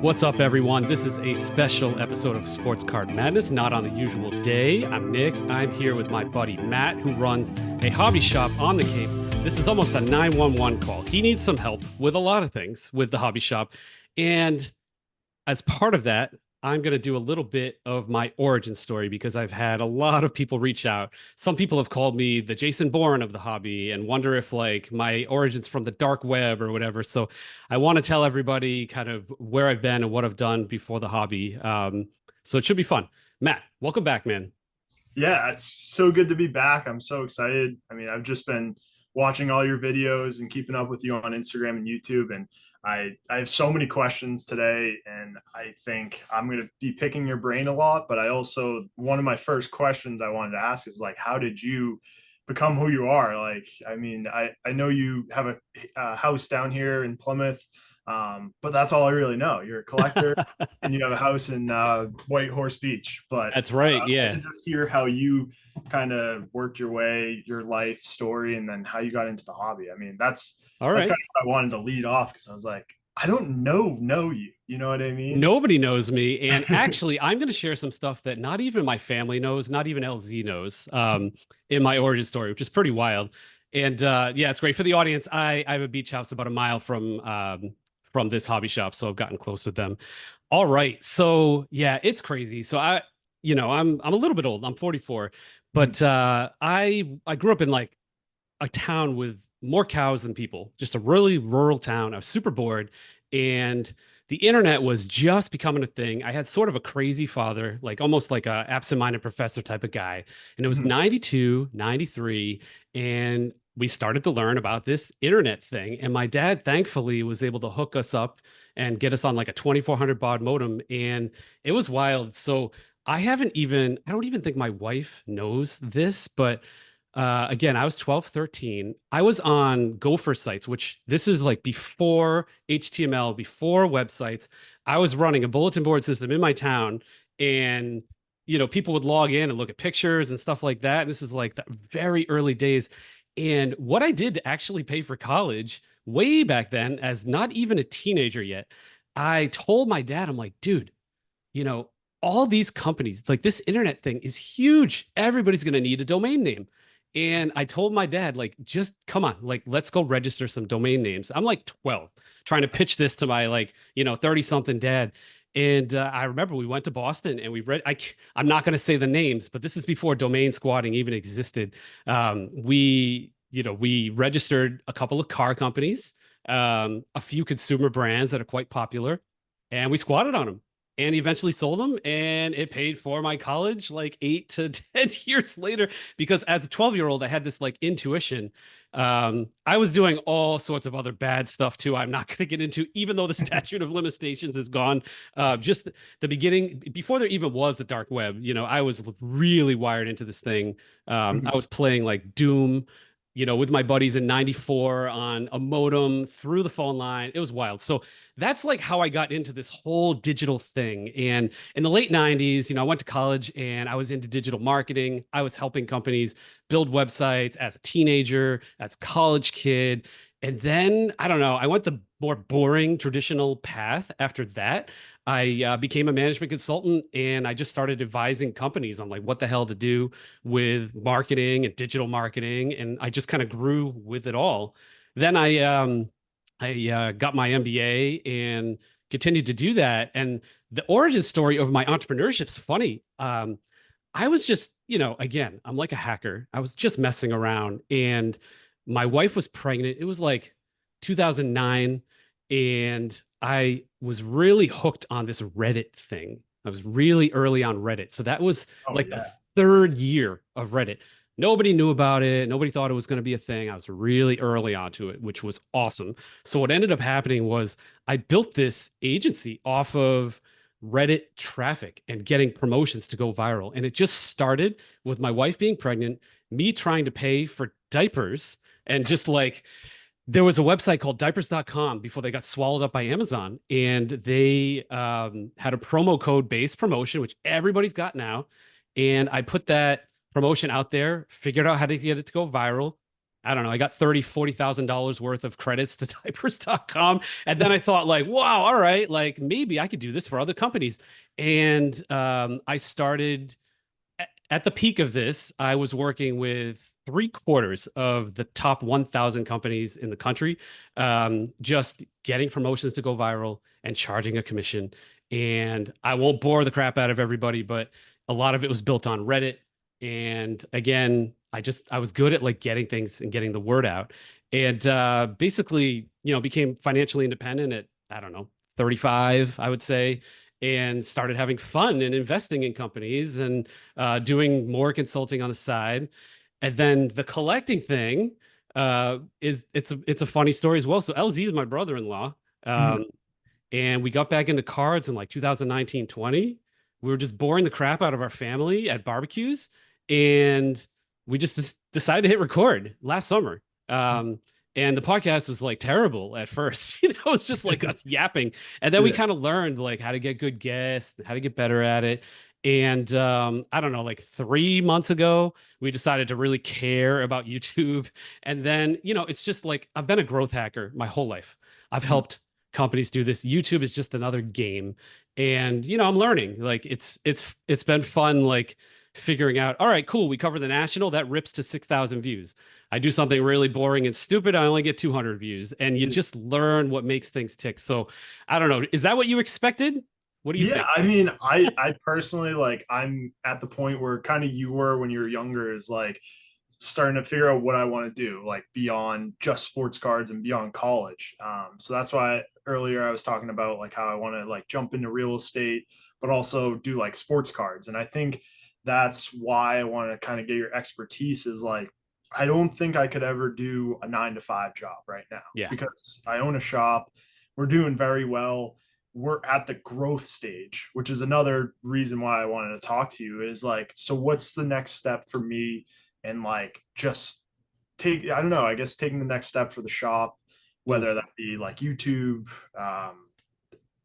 What's up, everyone? This is a special episode of Sports Card Madness, not on the usual day. I'm Nick. I'm here with my buddy Matt, who runs a hobby shop on the Cape. This is almost a 911 call. He needs some help with a lot of things with the hobby shop. And as part of that, I'm going to do a little bit of my origin story because I've had a lot of people reach out. Some people have called me the Jason Bourne of the hobby and wonder if like my origins from the dark web or whatever. So I want to tell everybody kind of where I've been and what I've done before the hobby. So it should be fun. Matt, welcome back, man. Yeah, it's so good to be back. I'm so excited. I mean, I've just been watching all your videos and keeping up with you on Instagram and YouTube. And I have so many questions today. And I think I'm going to be picking your brain a lot. But I also, one of my first questions I wanted to ask is like, how did you become who you are? Like, I mean, I know you have a house down here in Plymouth, but that's all I really know. You're a collector and you have a house in White Horse Beach. But That's right. I'd like Yeah. to just hear how you kind of worked your way, your life story, and then how you got into the hobby. I mean, All that's right. kind of what I wanted to lead off because I was like, I don't know you. You know what I mean? Nobody knows me. And actually, I'm going to share some stuff that not even my family knows, not even LZ knows in my origin story, which is pretty wild. And yeah, it's great for the audience. I have a beach house about a mile from this hobby shop, so I've gotten close with them. All right. So yeah, it's crazy. So I'm a little bit old. I'm 44, but I grew up in like a town with more cows than people, just a really rural town. I was super bored, and the internet was just becoming a thing. I had sort of a crazy father, like almost like a absent-minded professor type of guy. And it was 92, 93, and we started to learn about this internet thing. And my dad, thankfully, was able to hook us up and get us on like a 2400 baud modem. And it was wild. So I don't even think my wife knows this, but again, I was 12, 13. I was on Gopher sites, which this is like before HTML, before websites. I was running a bulletin board system in my town, and people would log in and look at pictures and stuff like that. This is like the very early days. And what I did to actually pay for college way back then, as not even a teenager yet, I told my dad, I'm like, dude, you know, all these companies, like this internet thing is huge. Everybody's going to need a domain name. And I told my dad, like, just come on, like, let's go register some domain names. I'm like 12, trying to pitch this to my, like, 30 something dad. And I remember we went to Boston and we read, I'm not going to say the names, but this is before domain squatting even existed. We registered a couple of car companies, a few consumer brands that are quite popular, and we squatted on them and eventually sold them, and it paid for my college like 8 to 10 years later, because as a 12-year-old I had this like intuition. I was doing all sorts of other bad stuff too. I'm not going to get into, even though the statute of limitations is gone. Just the beginning, before there even was the dark web, I was really wired into this thing. I was playing like Doom, with my buddies in 94 on a modem through the phone line. It was wild. So that's like how I got into this whole digital thing. And in the late 90s, I went to college and I was into digital marketing. I was helping companies build websites as a teenager, as a college kid. And then, I don't know, I went the more boring traditional path after that. I became a management consultant and I just started advising companies on like what the hell to do with marketing and digital marketing. And I just kind of grew with it all. Then I got my MBA and continued to do that. And the origin story of my entrepreneurship is funny. I was just, again, I'm like a hacker. I was just messing around, and my wife was pregnant. It was like 2009, and I was really hooked on this Reddit thing. I was really early on Reddit. So that was Oh like the yeah. third year of Reddit. Nobody knew about it. Nobody thought it was going to be a thing. I was really early onto it, which was awesome. So what ended up happening was I built this agency off of Reddit traffic and getting promotions to go viral. And it just started with my wife being pregnant, me trying to pay for diapers, and just like there was a website called diapers.com before they got swallowed up by Amazon. And they had a promo code based promotion, which everybody's got now. And I put that promotion out there, figured out how to get it to go viral. I don't know, I got 30, $40,000 worth of credits to diapers.com. And then I thought like, wow, all right, like maybe I could do this for other companies. And I started at the peak of this, I was working with three-quarters of the top 1,000 companies in the country, just getting promotions to go viral and charging a commission. And I won't bore the crap out of everybody, but a lot of it was built on Reddit. And again, I was good at like getting things and getting the word out. And basically, became financially independent at, I don't know, 35, I would say, and started having fun and investing in companies and doing more consulting on the side. And then the collecting thing is it's a funny story as well. So LZ is my brother-in-law. Mhm. And we got back into cards in like 2019, 20. We were just boring the crap out of our family at barbecues. And we just decided to hit record last summer. And the podcast was like terrible at first. It was just like us yapping. And then we Yeah. kind of learned like how to get good guests, how to get better at it. And I don't know, like 3 months ago, we decided to really care about YouTube. And then, it's just like I've been a growth hacker my whole life. I've Mhm. helped companies do this. YouTube is just another game. And I'm learning. Like it's been fun like figuring out, all right, cool, we cover the national, that rips to 6,000 views. I do something really boring and stupid, I only get 200 views. And you just learn what makes things tick. So, I don't know, is that what you expected? What do you Yeah, think? I mean, I personally like I'm at the point where kind of you were when you were younger is like starting to figure out what I want to do, like beyond just sports cards and beyond college. So that's why earlier I was talking about like how I want to like jump into real estate, but also do like sports cards. And I think that's why I want to kind of get your expertise is like I don't think I could ever do a 9 to 5 job right now Yeah. because I own a shop. We're doing very well. We're at the growth stage, which is another reason why I wanted to talk to you is like, so what's the next step for me and like just I don't know, I guess taking the next step for the shop, Mm. whether that be like YouTube,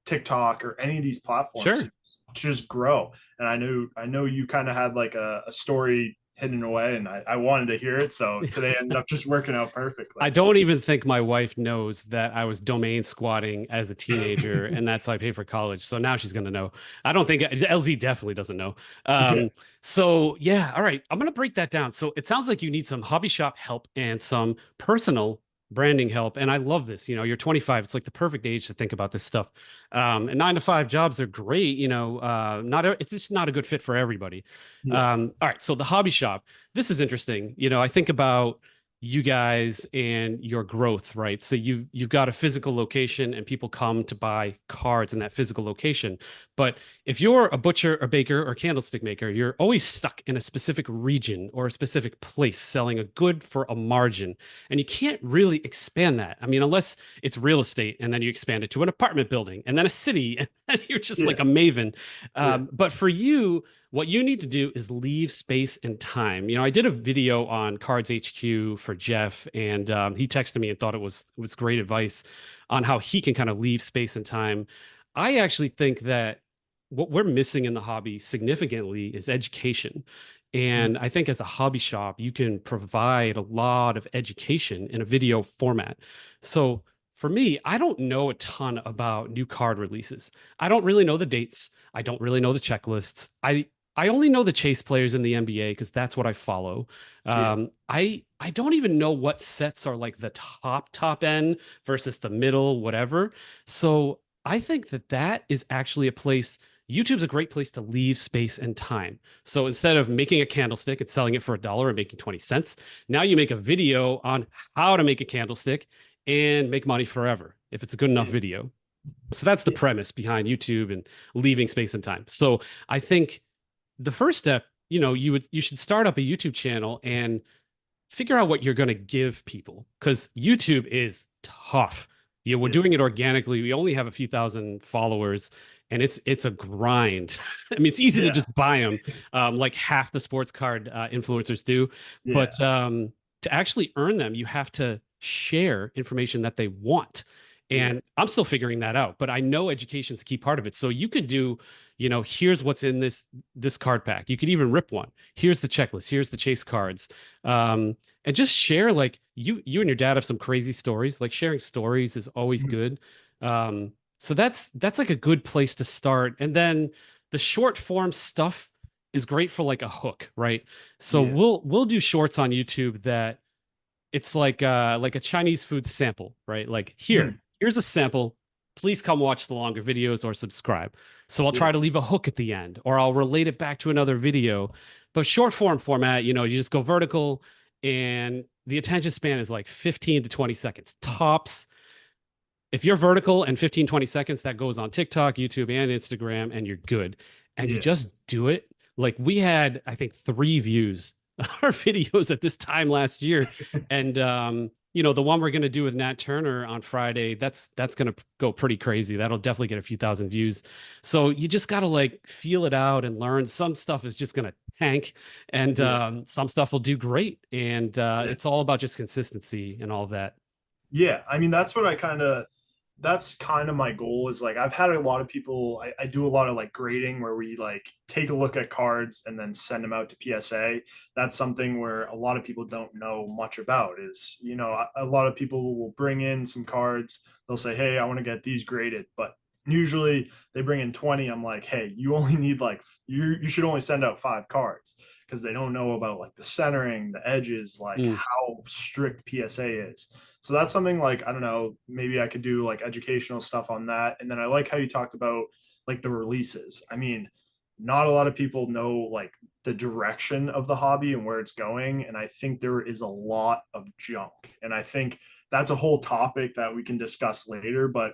TikTok, or any of these platforms Sure. to just grow. And I know you kind of had like a story hidden away, and I wanted to hear it. So today ended up just working out perfectly. I don't even think my wife knows that I was domain squatting as a teenager, and that's how I paid for college. So now she's gonna know. I don't think LZ definitely doesn't know. Yeah. So yeah, all right. I'm gonna break that down. So it sounds like you need some hobby shop help and some personal branding help. And I love this. You're 25. It's like the perfect age to think about this stuff. And 9 to 5 jobs are great. It's just not a good fit for everybody. Yeah. All right. So the hobby shop. This is interesting. I think about you guys and your growth, right? So you've got a physical location and people come to buy cards in that physical location. But if you're a butcher, a baker, or candlestick maker, you're always stuck in a specific region or a specific place selling a good for a margin. And you can't really expand that. I mean, unless it's real estate and then you expand it to an apartment building and then a city, and then you're just Yeah. like a maven. Yeah. But for you, what you need to do is leave space and time. I did a video on Cards HQ for Jeff, and he texted me and thought it was great advice on how he can kind of leave space and time. I actually think that what we're missing in the hobby significantly is education. And I think as a hobby shop, you can provide a lot of education in a video format. So for me, I don't know a ton about new card releases. I don't really know the dates. I don't really know the checklists. I only know the chase players in the NBA because that's what I follow. Yeah. I don't even know what sets are like the top end versus the middle, whatever. So I think that is actually a place. YouTube's a great place to leave space and time. So instead of making a candlestick and selling it for $1 and making 20 cents, now you make a video on how to make a candlestick and make money forever if it's a good enough Yeah. video. So that's the Yeah. premise behind YouTube and leaving space and time. So I think the first step, you should start up a YouTube channel and figure out what you're going to give people because YouTube is tough. We're Yeah. doing it organically. We only have a few thousand followers, and it's a grind. I mean, it's easy to Yeah. just buy them, like half the sports card influencers do, Yeah. but to actually earn them, you have to share information that they want. Yeah. And I'm still figuring that out, but I know education's a key part of it. So you could do, here's what's in this card pack. You could even rip one. Here's the checklist. Here's the chase cards. And just share, like, you and your dad have some crazy stories. Like, sharing stories is always Mhm. good. So that's like a good place to start. And then the short form stuff is great for like a hook, right? So Yeah. we'll do shorts on YouTube that it's like a Chinese food sample, right? Like, Mhm. here's a sample. Please come watch the longer videos or subscribe. So I'll try Yeah. to leave a hook at the end, or I'll relate it back to another video. But short form format, you just go vertical, and the attention span is like 15 to 20 seconds tops. If you're vertical and 15, 20 seconds, that goes on TikTok, YouTube, and Instagram, and you're good. And you Yeah. just do it. Like, we had, I think, 3 views on our videos at this time last year. And the one we're gonna do with Nat Turner on Friday, that's gonna go pretty crazy. That'll definitely get a few thousand views. So you just gotta like feel it out and learn. Some stuff is just gonna tank, and Yeah. some stuff will do great. And Yeah. it's all about just consistency and all of that. Yeah. I mean, that's kind of my goal is like I've had a lot of people, I do a lot of like grading where we like take a look at cards and then send them out to PSA. That's something where a lot of people don't know much about is, a lot of people will bring in some cards. They'll say, hey, I want to get these graded. But usually they bring in 20. I'm like, hey, you only need like, you should only send out 5 cards because they don't know about like the centering, the edges, like Mm. how strict PSA is. So that's something like, I don't know, maybe I could do like educational stuff on that. And then I like how you talked about like the releases. I mean, not a lot of people know like the direction of the hobby and where it's going. And I think there is a lot of junk. And I think that's a whole topic that we can discuss later. But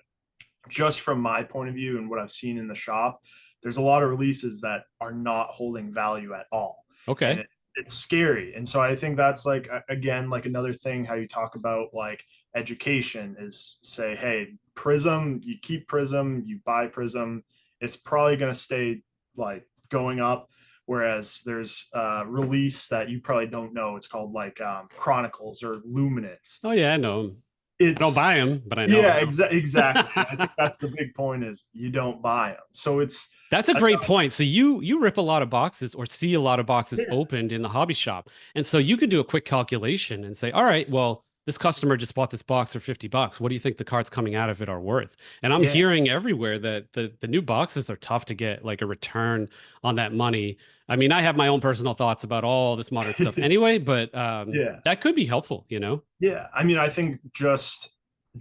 just from my point of view and what I've seen in the shop, there's a lot of releases that are not holding value at all. And Okay. it's scary. And so I think that's like, again, like another thing, how you talk about like education is say, hey, Prism, you keep Prism, you buy Prism, it's probably going to stay like going up. Whereas there's a release that you probably don't know. It's called like Chronicles or Luminance. Oh yeah, I know him. I don't It's buy them, but I know yeah, them. exactly. And I think that's the big point is you don't buy them. So it's That's a I, great point. So you rip a lot of boxes or see a lot of boxes yeah, opened in the hobby shop. And so you could do a quick calculation and say, all right, well, this customer just bought this box for $50. What do you think the cards coming out of it are worth? And I'm yeah, hearing everywhere that the new boxes are tough to get like a return on that money. I mean, I have my own personal thoughts about all this modern stuff anyway, but yeah, that could be helpful. yeah. I mean, I think just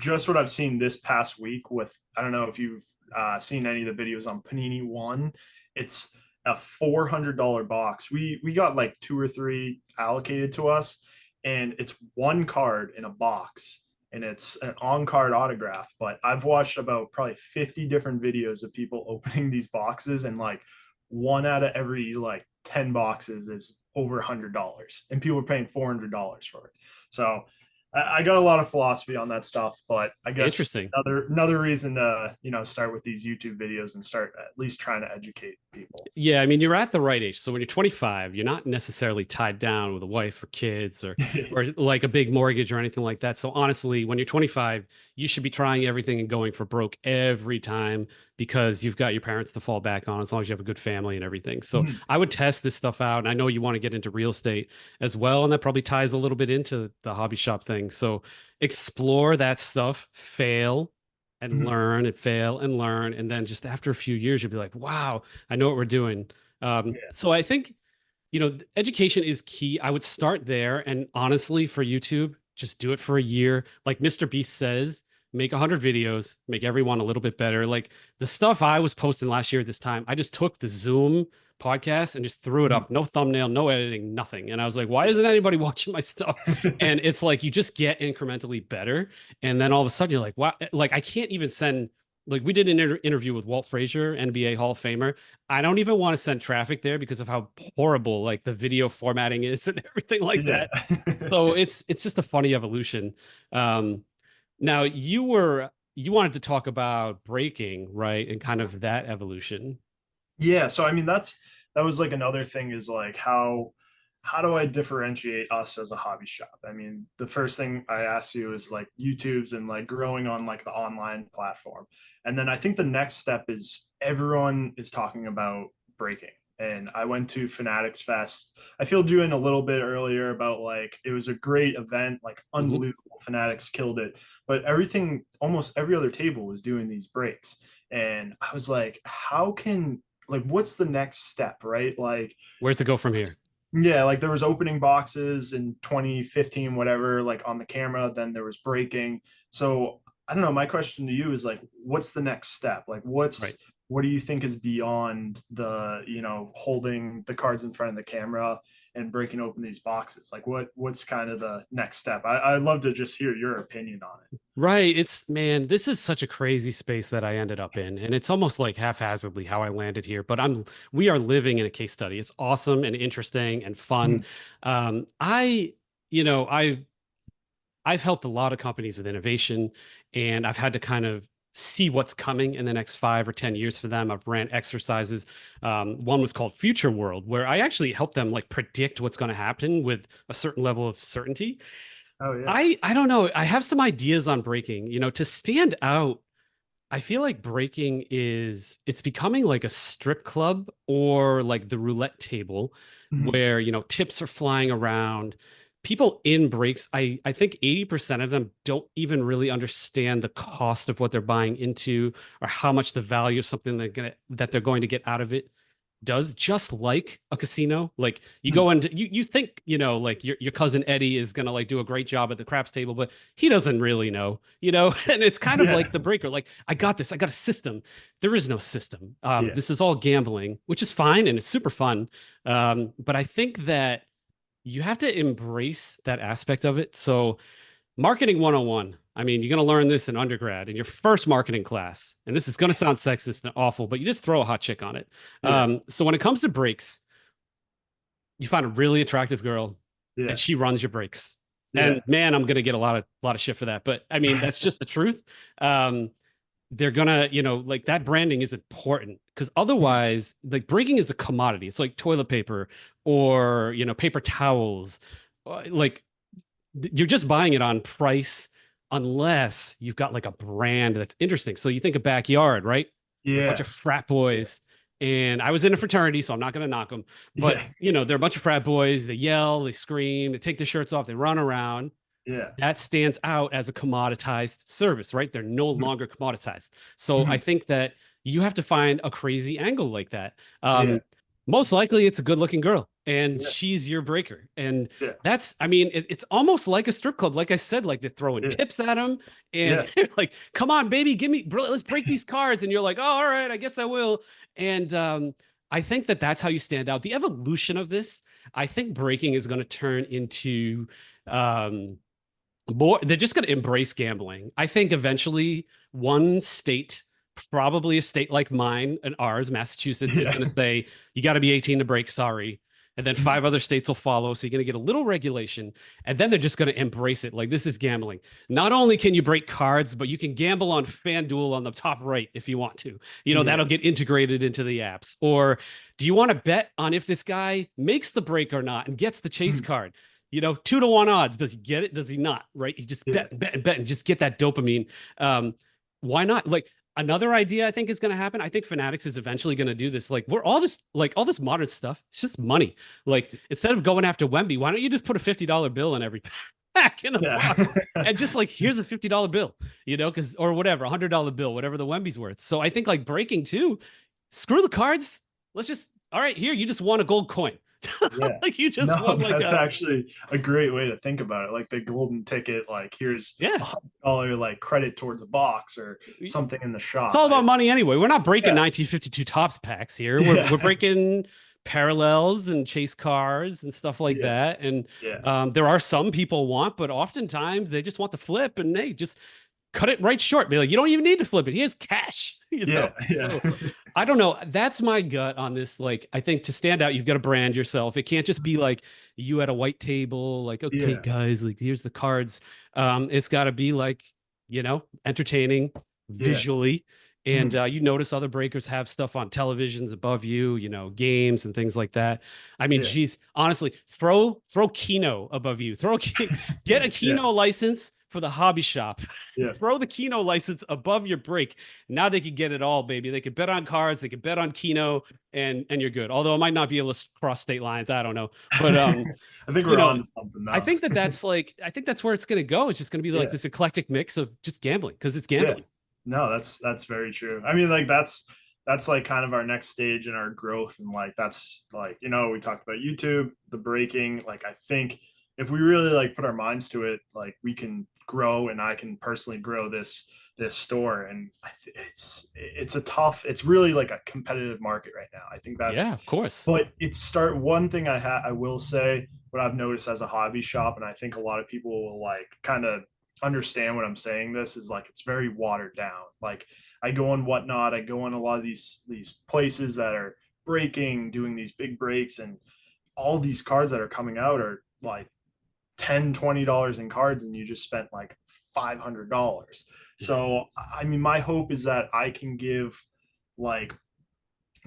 what I've seen this past week with I don't know if you've seen any of the videos on Panini One. It's a $400 box. We got like 2 or 3 allocated to us, and it's one card in a box, and it's an on-card autograph. But I've watched about probably 50 different videos of people opening these boxes, and like one out of every like 10 boxes is over $100, and people are paying $400 for it. So I got a lot of philosophy on that stuff, but I guess Interesting. another reason to start with these YouTube videos and start at least trying to educate people. Yeah, I mean, you're at the right age. So when you're 25, you're not necessarily tied down with a wife or kids or like a big mortgage or anything like that. So honestly, when you're 25, you should be trying everything and going for broke every time because you've got your parents to fall back on as long as you have a good family and everything. So Mhm. I would test this stuff out. And I know you want to get into real estate as well. And that probably ties a little bit into the hobby shop thing. So explore that stuff, fail and Mhm. learn and fail and learn. And then just after a few years, you'll be like, wow, I know what we're doing. Yeah. So I think, education is key. I would start there. And honestly, for YouTube, just do it for a year. Like Mr. Beast says, make 100 videos, make everyone a little bit better. Like the stuff I was posting last year at this time, I just took the Zoom podcast and just threw it Mhm. up. No thumbnail, no editing, nothing. And I was like, why isn't anybody watching my stuff? And it's like you just get incrementally better. And then all of a sudden you're like, wow, like I can't even send like we did an interview with Walt Frazier, NBA Hall of Famer. I don't even want to send traffic there because of how horrible like the video formatting is and everything like Yeah. that. So it's just a funny evolution. Um, Now you wanted to talk about breaking, right? And kind of that evolution. Yeah, so I mean that was like another thing is like how do I differentiate us as a hobby shop? I mean, the first thing I asked you is like YouTube's and like growing on like the online platform. And then I think the next step is everyone is talking about breaking. And I went to Fanatics Fest. I filled you in a little bit earlier about like it was a great event, like Mhm. unbelievable. Fanatics killed it. But everything, almost every other table was doing these breaks. And I was like, how can like what's the next step, right? Like Where's it go from here? yeah, like there was opening boxes in 2015, whatever, like on the camera, then there was breaking. So I don't know. My question to you is like, what's the next step? Like Right. what do you think is beyond the, holding the cards in front of the camera and breaking open these boxes? Like what's kind of the next step? I'd love to just hear your opinion on it. Right. It's man, this is such a crazy space that I ended up in. And it's almost like haphazardly how I landed here. But we are living in a case study. It's awesome and interesting and fun. Mhm. I, you know, I've helped a lot of companies with innovation, and I've had to kind of see what's coming in the next 5 or 10 years for them. I've ran exercises. One was called Future World, where I actually help them like predict what's going to happen with a certain level of certainty. Oh yeah. I don't know. I have some ideas on breaking. To stand out, I feel like breaking it's becoming like a strip club or like the roulette table Mhm. where, tips are flying around. People in breaks, I think 80% of them don't even really understand the cost of what they're buying into or how much the value of something that they're going to get out of it does, just like a casino. Like you Mhm. go into you think, like your cousin Eddie is gonna like do a great job at the craps table, but he doesn't really know, and it's kind of Yeah. like the breaker. Like, I got this, I got a system. There is no system. Yeah. This is all gambling, which is fine and it's super fun. But I think that you have to embrace that aspect of it. So marketing 101. I mean, you're going to learn this in undergrad in your first marketing class. And this is going to sound sexist and awful, but you just throw a hot chick on it. Yeah. So when it comes to breaks, you find a really attractive girl and Yeah. she runs your breaks. And Yeah. man, I'm going to get a lot of shit for that. But I mean, that's just the truth. Um, they're gonna, like that branding is important because Mhm. otherwise, like breaking is a commodity. It's like toilet paper or, paper towels. Like you're just buying it on price unless you've got like a brand that's interesting. So you think of backyard, right? They're a bunch Yeah. of frat Yeah. boys. And I was in a fraternity, so I'm not going to knock them. But, Yeah. they're a bunch of frat boys. They yell, they scream, they take their shirts off, they run around. Yeah. That stands out as a commoditized service, right? They're no Mhm. longer commoditized. So I Mhm. think that you have to find a crazy angle like that. Yeah. Most likely it's a good looking girl and Yeah. she's your breaker. And Yeah. that's, I mean, it's almost like a strip club. Like I said, like they're throwing Yeah. tips at them and Yeah. they're like, come on, baby, let's break these cards. And you're like, oh, all right, I guess I will. And I think that that's how you stand out. The evolution of this, I think breaking is going to turn into, um, more they're just going to embrace gambling. I think eventually one state, probably a state like mine and ours, Massachusetts, is going Yeah. to say you got to be 18 to break, sorry. And then Mhm. five other states will follow, so you're going to get a little regulation, and then they're just going to embrace it like this is gambling. Not only can you break cards, but you can gamble on FanDuel on the top right if you want to. Yeah. That'll get integrated into the apps. Or do you want to bet on if this guy makes the break or not and gets the chase Mhm. card? 2 to 1 odds. Does he get it? Does he not? Right? You just Yeah. bet and bet and bet and just get that dopamine. Um, why not? Like another idea I think is going to happen. I think Fanatics is eventually going to do this. Like we're all just like all this modern stuff. It's just money. Like instead of going after Wemby, why don't you just put a $50 bill in every pack in the Yeah. box and just like here's a $50 bill, because or whatever, $100 bill, whatever the Wemby's worth. So I think like breaking too. Screw the cards. Let's just all right here. You just won a gold coin. Yeah. Like you just No, won like that's a actually a great way to think about it. Like the golden ticket, like here's yeah. $100 like credit towards a box or something in the It's shop. all about money anyway. We're not breaking Yeah. 1952 tops packs here. We're Yeah. breaking parallels and chase cars and stuff like Yeah. that. And Yeah. there are some people want, but oftentimes they just want the flip and they just cut it right short. Be like, you don't even need to flip it. Here's cash. Yeah. Yeah. So I don't know. That's my gut on this. Like, I think to stand out, you've got to brand yourself. It can't just be like you at a white table, like, okay, Yeah. guys, like here's the cards. It's got to be like, entertaining Yeah. visually and Mhm. you notice other breakers have stuff on televisions above you, games and things like that. I mean, Yeah. geez, honestly, throw Keno above you. Get a Yeah. Keno license for the hobby shop. Yeah. Throw the Keno license above your break. Now they could get it all, baby. They could bet on cards, they could bet on Keno, and you're good. Although I might not be able to cross state lines, I don't know. But I think you we're know, on to something I now. think I think that's where it's going to go. It's just going to be like Yeah. this eclectic mix of just gambling because it's Yeah. gambling. No, that's very true. I mean, like that's like kind of our next stage in our growth. And like that's like, we talked about YouTube, the breaking. Like I think if we really like put our minds to it, like we can grow and I can personally grow this store. And it's really like a competitive market right now. I think Yeah, that's of course. but one thing I will say what I've noticed as a hobby shop, and I think a lot of people will like kind of understand what I'm saying. This is like it's very watered down. Like I go on Whatnot, I go on a lot of these places that are breaking, doing these big breaks, and all these cards that are coming out are like $10-20 in cards, and you just spent like $500. So I mean, my hope is that I can like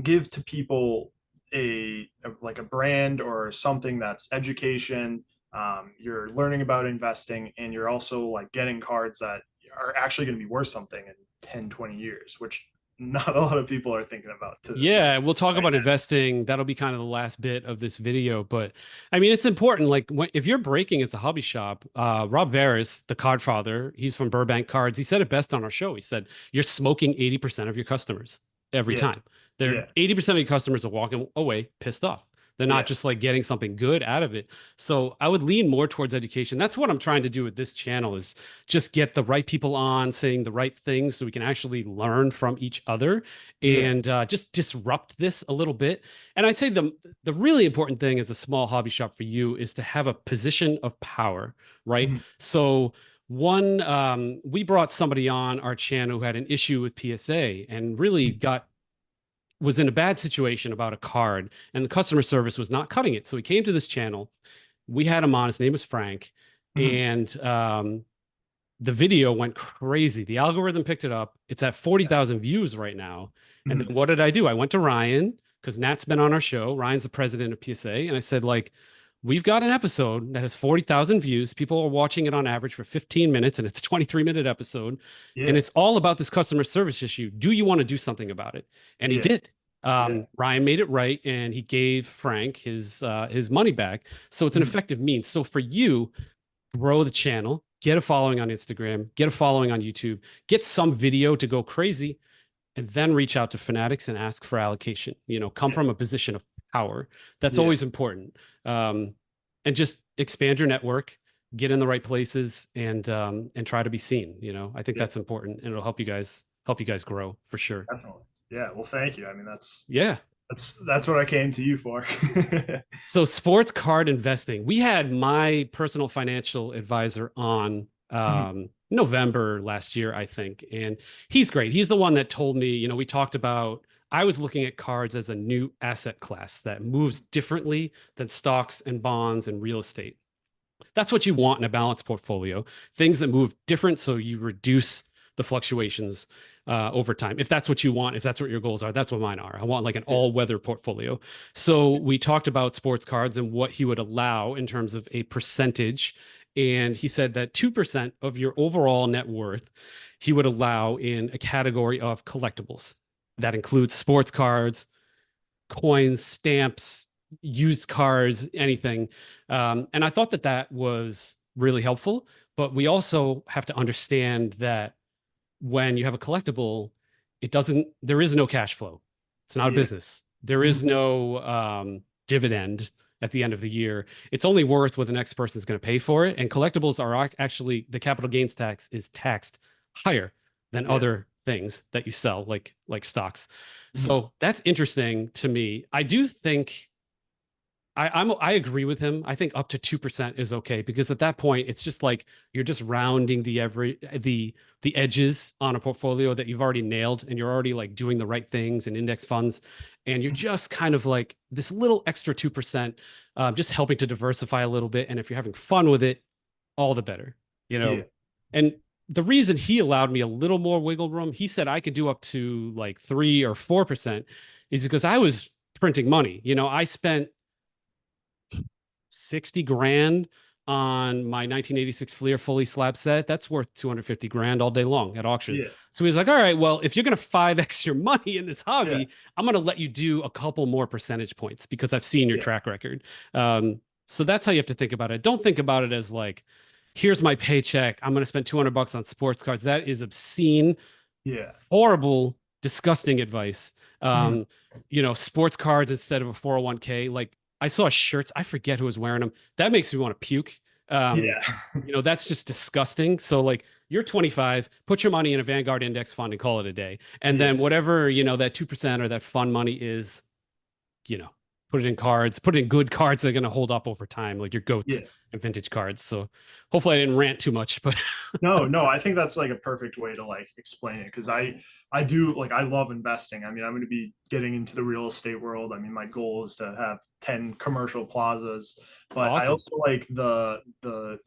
give to people like a brand or something that's education. You're learning about investing, and you're also like getting cards that are actually going to be worth something in 10-20 years, which not a lot of people are thinking about to Yeah, we'll talk right about investing. That'll be kind of the last bit of this video, but I mean, it's important. Like, if you're breaking as a hobby shop, Rob Veras, the card father, he's from Burbank Cards. He said it best on our show. He said, "You're smoking 80% of your customers every yeah, time. They're yeah, 80% of your customers are walking away pissed off. They're not yeah, just like getting something good out of it." So I would lean more towards education. That's what I'm trying to do with this channel is just get the right people on saying the right things so we can actually learn from each other yeah. and just disrupt this a little bit. And I'd say the really important thing as a small hobby shop for you is to have a position of power, right? Mhm, So we brought somebody on our channel who had an issue with PSA and really mhm. was in a bad situation about a card, and the customer service was not cutting it. So he came to this channel. We had him on. His name was Frank, Mhm. and the video went crazy. The algorithm picked it up. It's at 40,000 views right now. And Mhm. then what did I do? I went to Ryan because Nat's been on our show. Ryan's the president of PSA. And I said, like, we've got an episode that has 40,000 views. People are watching it on average for 15 minutes, and it's a 23-minute episode. And Yeah, it's all about this customer service issue. Do you want to do something about it? And he yeah, did. yeah, Ryan made it right, and he gave Frank his money back. So it's an mhm. effective means. So for you, grow the channel, get a following on Instagram, get a following on YouTube, get some video to go crazy, and then reach out to fanatics and ask for allocation. Come Yeah, from a position of power. That's yeah, always important. Um, and just expand your network, get in the right places, and try to be seen. I think yeah. that's important, and it'll help you guys grow for sure. Definitely. Yeah. Well, thank you. I mean, that's Yeah. that's what I came to you for. So sports card investing. We had my personal financial advisor on Mhm. November last year, I think, and he's great. He's the one that told me, we talked about I was looking at cards as a new asset class that moves differently than stocks and bonds and real estate. That's what you want in a balanced portfolio. Things that move different so you reduce the fluctuations over time. If that's what you want, if that's what your goals are, that's what mine are. I want like an Yeah. all-weather portfolio. So we talked about sports cards and what he would allow in terms of a percentage. And he said that 2% of your overall net worth he would allow in a category of collectibles. That includes sports cards, coins, stamps, used cars, anything. And I thought that that was really helpful. But we also have to understand that when you have a collectible, there is no cash flow. It's not a Yeah. business. There is Mhm. no dividend at the end of the year. It's only worth what the next person is going to pay for it. And collectibles are actually, the capital gains tax is taxed higher than Yeah. other things that you sell, like stocks. Mhm. So that's interesting to me. I do think I agree with him. I think up to 2% is okay because at that point it's just like you're just rounding the edges on a portfolio that you've already nailed, and you're already like doing the right things in index funds, and you're Mhm. just kind of like this little extra 2%, just helping to diversify a little bit. And if you're having fun with it, all the better, you Yeah. know. And the reason he allowed me a little more wiggle room, he said I could do up to like 3 or 4%, is because I was printing money. I spent 60 grand on my 1986 Fleer fully slab set. That's worth 250 grand all day long at auction. Yeah. So he's like, all right, well, if you're going to 5x your money in this Yeah. hobby, I'm going to let you do a couple more percentage points because I've seen your Yeah. track record. So that's how you have to think about it. Don't think about it as like, here's my paycheck. I'm going to spend 200 bucks on sports cards. That is obscene, Yeah. horrible, disgusting advice. Mhm. Sports cards instead of a 401k. Like I saw shirts, I forget who was wearing them. That makes me want to puke. Um, Yeah. that's just disgusting. So like you're 25, put your money in a Vanguard index fund and call it a day. And then Yeah. whatever, that 2% or that fund money is, you know, put it in cards, put it in good cards that are going to hold up over time, like your goats Yeah. and vintage cards. So hopefully I didn't rant too much, but No, no, I think that's like a perfect way to like explain it because I do like I love investing. I mean, I'm going to be getting into the real estate world. I mean, my goal is to have 10 commercial plazas, but I awesome. also like the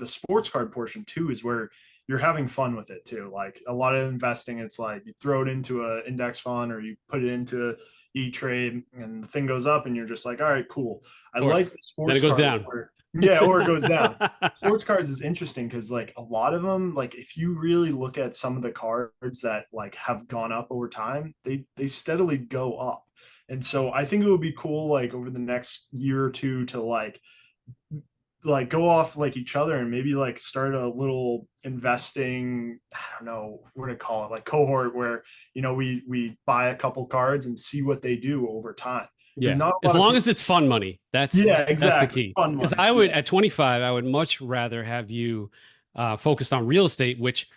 sports card portion too is where you're having fun with it too. Like a lot of investing, it's like you throw it into an index fund or you put it into E-Trade and the thing goes up and you're just like, all right, cool. I Of like course. the Then it sports goes cards down. where yeah, or it goes down. Sports cards is interesting because like a lot of them, like if you really look at some of the cards that like have gone up over time, they steadily go up. And so I think it would be cool like over the next year or two to like go off like each other and maybe like start a little investing, I don't know what to call it, like cohort where we buy a couple cards and see what they do over time. Because Yeah. not a As lot of long people. as it's fun money. That's Yeah, that's the exactly. key. Fun Because money. I would Yeah. at 25, I would much rather have you focused on real estate, which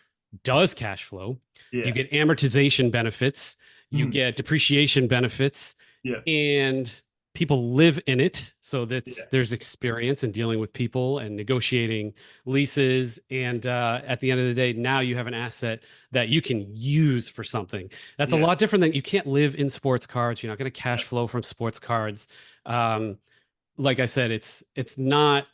does cash flow. You Yeah. get amortization benefits, you Mhm. get depreciation benefits, Yeah. and people live in it. So Yeah. there's experience in dealing with people and negotiating leases. And at the end of the day, now you have an asset that you can use for something. That's a Yeah. lot different than you can't live in sports cards. You're not going to Yeah. cash flow from sports cards. Um, like I said, it's not.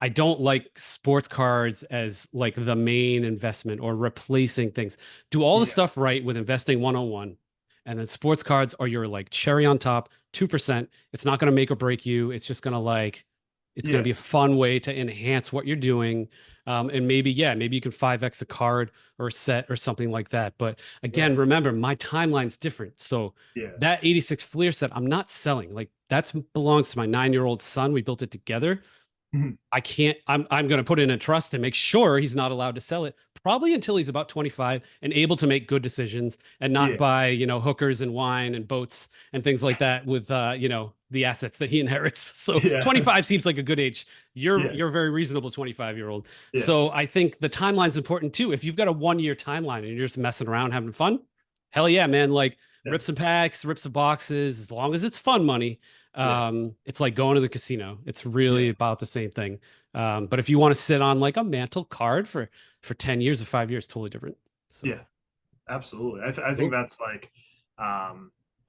I don't like sports cards as like the main investment or replacing things. Do all the Yeah. stuff right with investing 101. And then sports cards are your like cherry on top, 2%. It's not going to make or break you. It's just going to like, it's going to Yeah. be a fun way to enhance what you're doing. And maybe, yeah, maybe you can 5x a card or a set or something like that. But again, Right. remember, my timeline's different. So Yeah. that 86 Fleer set, I'm not selling. Like that belongs to my 9-year-old son. We built it together. Mhm. I can't, I'm going to put in a trust and make sure he's not allowed to sell it probably until he's about 25 and able to make good decisions and not Yeah. buy, hookers and wine and boats and things like that with, the assets that he inherits. So Yeah. 25 seems like a good age. You're, Yeah. you're a very reasonable 25-year-old. Yeah. So I think the timeline's important too. If you've got a 1-year timeline and you're just messing around having fun, hell yeah, man. Like Yeah. rip some packs, rip some boxes, as long as it's fun money. Yeah. It's like going to the casino. It's Yeah. really about the same thing. But if you want to sit on like a mantle card for 10 years or 5 years, totally different. So Yeah. Absolutely. I think cool. that's like, I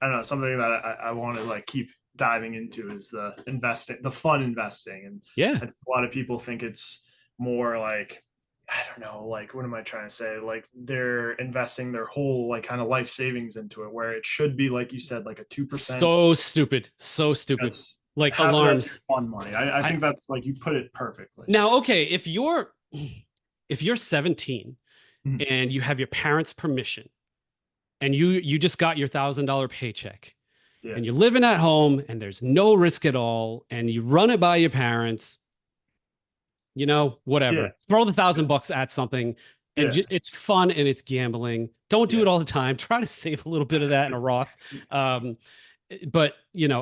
don't know, something that I want to like keep diving into is the investing, the fun investing. And Yeah. I think a lot of people think it's more like, I don't know, like, what am I trying to say? Like they're investing their whole like kind of life savings into it, where it should be, like you said, like a 2%. So stupid. So stupid. That's Like have it as alarms. fun money. I I think that's like you put it perfectly. now okay, if you're 17 Mhm. and you have your parents' permission and you just got your $1,000 paycheck Yeah. and you're living at home and there's no risk at all and you run it by your parents, Yeah. whatever. Throw the $1,000 at something, and Yeah. it's fun and it's gambling. Don't do Yeah. it all the time. Try to save a little bit of that in a Roth. Um, but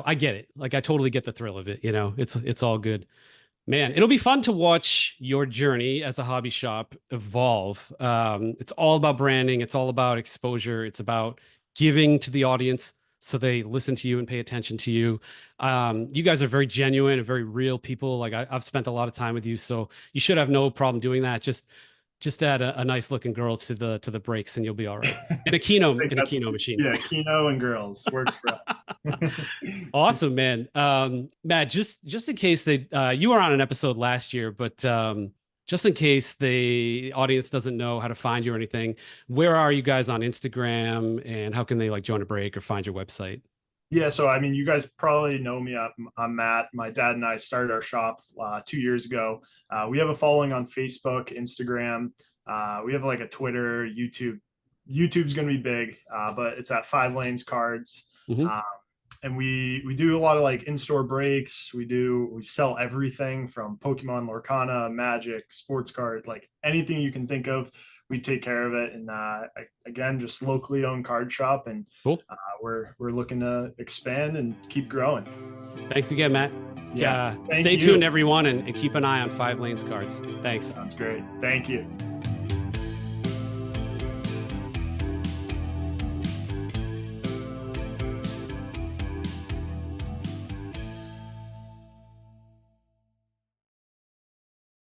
I get it. Like I totally get the thrill of it. It's all good. Man, it'll be fun to watch your journey as a hobby shop evolve. It's all about branding. It's all about exposure. It's about giving to the audience so they listen to you and pay attention to you. You guys are very genuine and very real people. Like I've spent a lot of time with you, so you should have no problem doing that. Just add a nice looking girl to the breaks, and you'll be all right. And a I Keno think and a that's Keno machine. yeah, Keno and girls works for us. Awesome, man. Matt, just in case you were on an episode last year, but just in case the audience doesn't know how to find you or anything, where are you guys on Instagram, and how can they like join a break or find your website? Yeah, so I mean, you guys probably know me. I'm Matt. My dad and I started our shop 2 years ago. We have a following on Facebook, Instagram. We have like a Twitter, YouTube. YouTube's going to be big, but it's at 5 Lanes Cards. Hmm. Uh, and we do a lot of like in-store breaks. We sell everything from Pokemon, Lorcana, Magic, sports card, like anything you can think of. We take care of it, and again, just locally owned card shop, and Cool. we're looking to expand and keep growing. Thanks again, Matt. Yeah, thank Stay you. tuned, everyone, and keep an eye on 5 Lanes Cards. Thanks. Sounds great. Thank you.